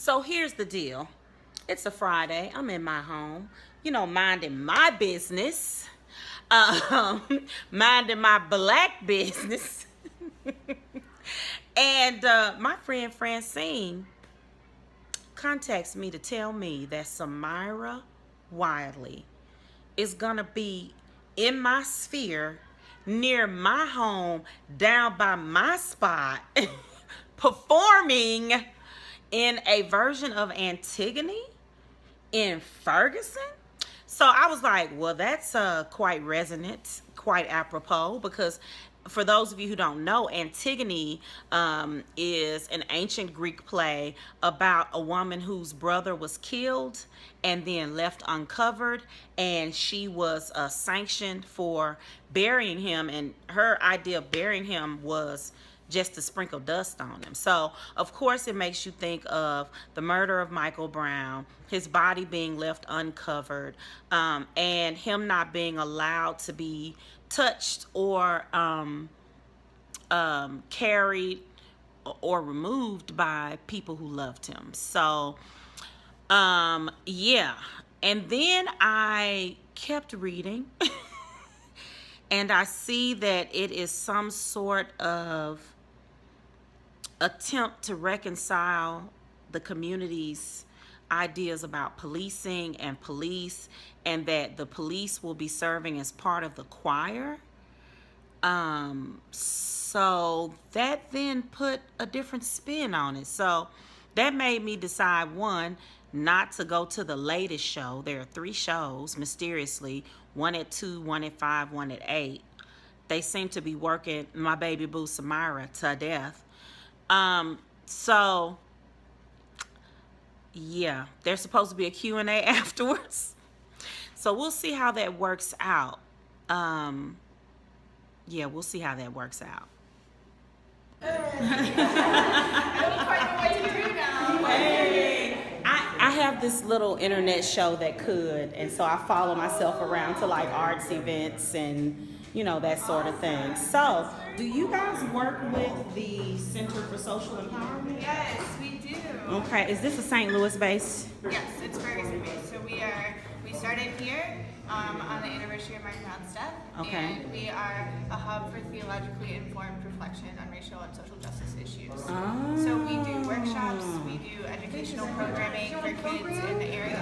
So here's the deal. It's a Friday. I'm in my home, minding my business, um, minding my black business. And my friend Francine contacts me to tell me that Samira Wiley is going to be in my sphere near my home down by my spot performing in a version of Antigone and Ferguson. So I was like, well, that's quite resonant, quite apropos, because for those of you who don't know, Antigone is an ancient Greek play about a woman whose brother was killed and then left uncovered, and she was sanctioned for burying him, and her idea of burying him was just to sprinkle dust on him. So, of course, it makes you think of the murder of Michael Brown, his body being left uncovered, and him not being allowed to be touched or carried or removed by people who loved him. So, yeah. And then I kept reading. And I see that it is some sort of attempt to reconcile the community's ideas about policing and police, and that the police will be serving as part of the choir. So that then put a different spin on it. So that made me decide, one, not to go to the latest show. There are 3 shows, mysteriously, one at 2, one at 5, one at 8. They seem to be working my baby boo Samira to death. So yeah, there's supposed to be a Q&A afterwards. So we'll see how that works out. Yeah, we'll see how that works out. I don't quite know what to do now. Hey. I have this little internet show that could, and so I follow myself around to like arts events and that sort of thing. So, do you guys work with the Center for Social Empowerment? Yes, we do. Okay, is this a St. Louis based? Yes, it's Ferguson based. So we started here on the anniversary of Martin Brown's death. Okay. And we are a hub for theologically informed reflection on racial and social justice issues. Oh. So we do workshops, we do educational programming for kids in the area.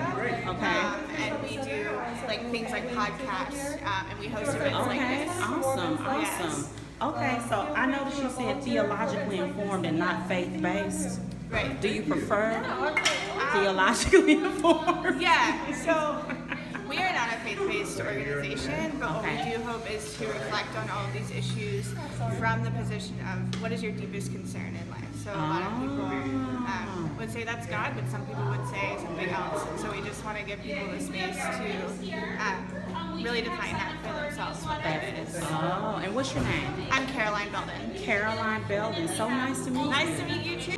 Okay. And we do things like podcasts, and we host events like Okay, this. awesome. Yes. Okay, so I noticed you said theologically informed and not faith-based. Right. Do you prefer theologically informed? Yeah, so we are not a faith-based organization, but Okay. what we do hope is to reflect on all of these issues from the position of what is your deepest concern in life. So a lot of people would say that's God, but some people would say something else. And so we just want to give people the space to really define that for themselves, what that is. Oh, and what's your name? I'm Caroline Belden. Caroline Belden. So nice to meet you. Nice to meet you too.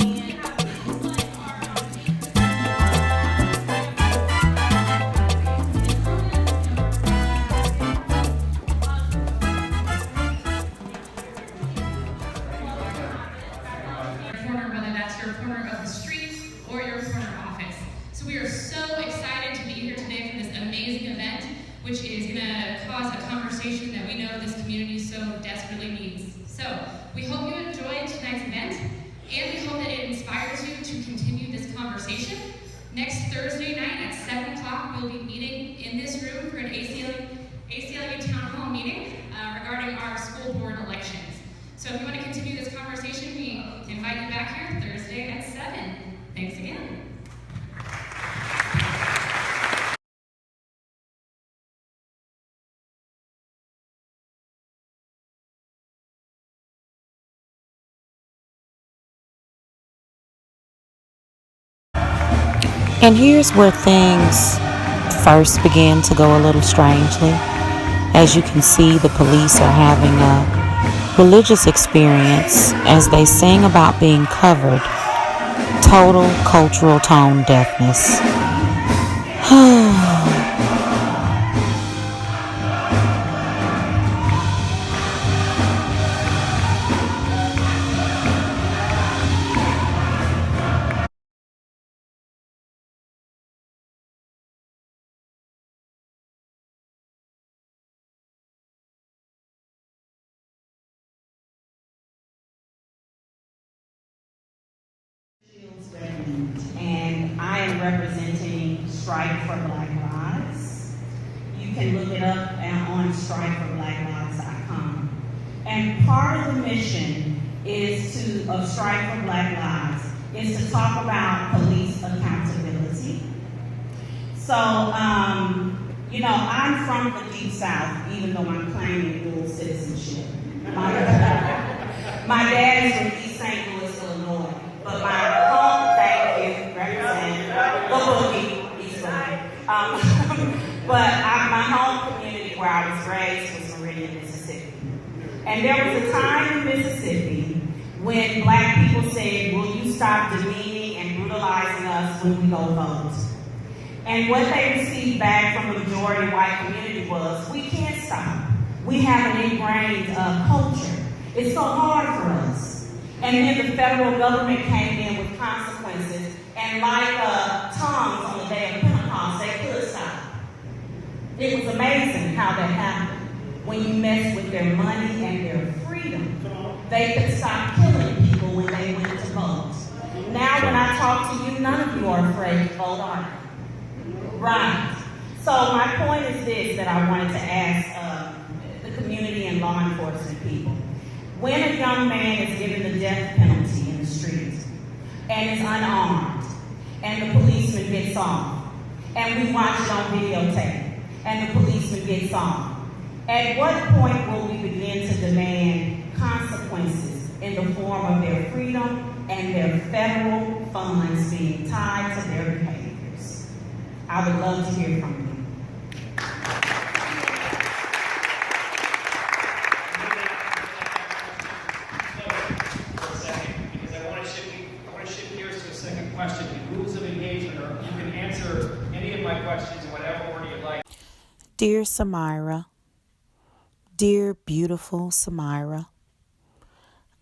Whether that's your corner of the street or your corner office. So we are so excited to be here today for this amazing event, which is going to cause a conversation that we know this community so desperately needs. So we hope you enjoyed tonight's event, and we hope that it inspires you to continue this conversation. Next Thursday night at 7 o'clock, we'll be meeting in this room for an ACLU Town Hall meeting regarding our school board elections. So if you want to continue this conversation, we invite you back here Thursday at 7. Thanks again. And here's where things first began to go a little strangely. As you can see, the police are having a religious experience as they sing about being covered. Total cultural tone deafness. and I am representing Strike for Black Lives. You can look it up on strikeforblacklives.com. And part of the mission of Strike for Black Lives is to talk about police accountability. So, I'm from the Deep South, even though I'm claiming dual citizenship. My dad is from East St. Louis, Illinois, but my home, thank you, represent the boogie, East Boogie. My home community where I was raised was Meridian, Mississippi. And there was a time in Mississippi when Black people said, will you stop demeaning and brutalizing us when we go vote? And what they received back from the majority white community was, we can't stop. We have an ingrained culture. It's so hard for us. And then the federal government came in with consequences, and like tongues on the day of Pentecost, they could stop. It was amazing how that happened. When you mess with their money and their freedom, they could stop killing people when they went to vote. Now when I talk to you, none of you are afraid to vote, are you? Right. So my point is this that I wanted to ask the community and law enforcement people. When a young man is given the death penalty in the street and is unarmed, and the policeman gets off, and we watch it on videotape, and the policeman gets off, at what point will we begin to demand consequences in the form of their freedom and their federal funds being tied to their behaviors? I would love to hear from you. Question, the rules of engagement, or you can answer any of my questions in whatever order you like. Dear Samira, dear beautiful Samira,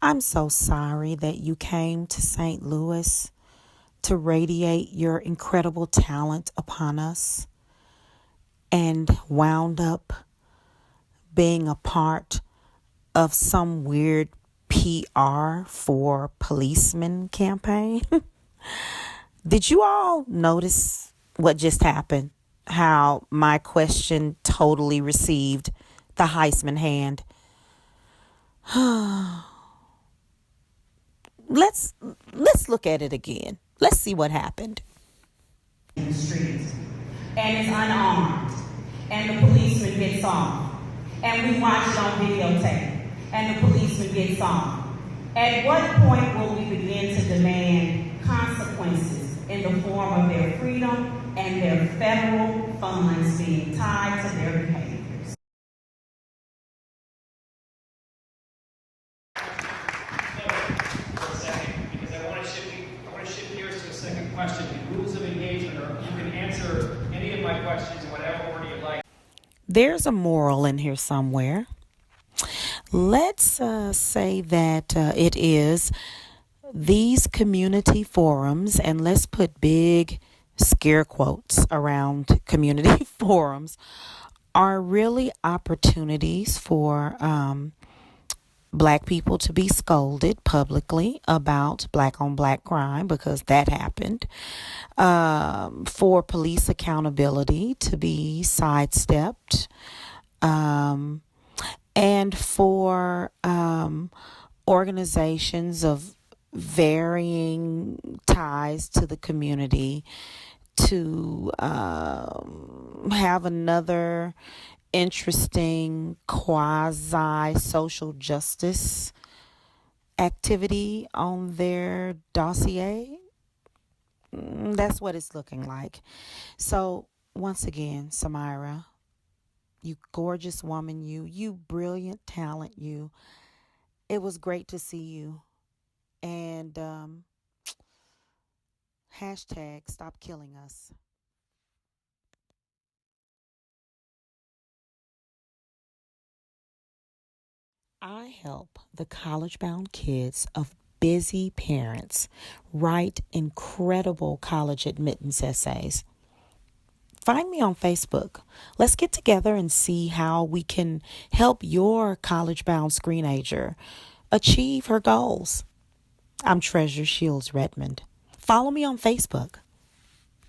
I'm so sorry that you came to St. Louis to radiate your incredible talent upon us and wound up being a part of some weird PR for policemen campaign. Did you all notice what just happened? How my question totally received the Heisman hand. Let's look at it again. Let's see what happened. In the street, and is unarmed, and the policeman gets off, and we watch it on videotape, and the policeman gets off. At what point will we begin to demand consequences in the form of their freedom and their federal funds being tied to their behaviors? For a second, because I want to shift gears to a second question. The rules of engagement, or you can answer any of my questions in whatever order you like. There's a moral in here somewhere. Let's say that it is these community forums, and let's put big scare quotes around community forums, are really opportunities for Black people to be scolded publicly about Black on Black crime, because that happened, for police accountability to be sidestepped, and for organizations of varying ties to the community to have another interesting quasi-social justice activity on their dossier. That's what it's looking like. So once again, Samira, you gorgeous woman, you brilliant talent, it was great to see you. And hashtag stop killing us. I help the college-bound kids of busy parents write incredible college admittance essays. Find me on Facebook. Let's get together and see how we can help your college-bound screenager achieve her goals. I'm Treasure Shields Redmond. Follow me on Facebook.